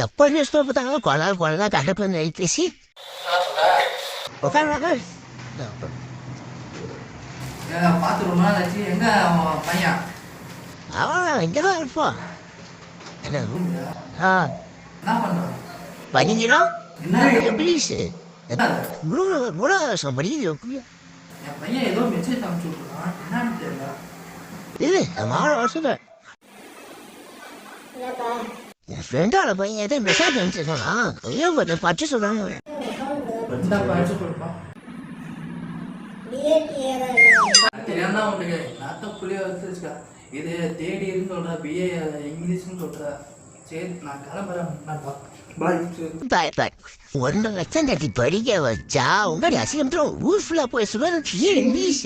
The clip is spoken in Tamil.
எப்போ நியூஸ் பேப்பர் தாங்க குழந்தை கண்டு பண்ணி பேசி உட்காந்து பார்த்து ரொம்ப நாள் ஆச்சு. எங்க அவன் பையன்? அவன் இங்கே தான் இருப்பான். என்ன பண்றான்? பண்ணிக்கிறோம் என்ன ப்ளீஸ் மூணாவது படிக்க என் பையன் ஏதோ மெசேஜ் அனுப்பிச்சு விட்டுருக்கான். என்னன்னு தெரியல. இது மாற வருஷம் என் ஃப்ரெண்டோட பையன் ஏதோ மெசேஜ் அனுப்பிச்சிருக்கானா ஏன் பச்சு சொல்றாங்க. படிச்சு கொடுப்பான். தெரியாம உனக்கு நாத்த புள்ளிய வச்சுக்கா. இது தேடி இருந்து சொல்ற, பிஏ இங்கிலீஷ்னு சொல்ற. சரி நான் கிளம்புறேன். பாய் பாய் 1 லட்சம் கட்டி படிக்க வச்சா உங்களுடைய அசிங்கத்துல ஊர் ஃபுல்லா போய் சொல்றது இங்கிலீஷ்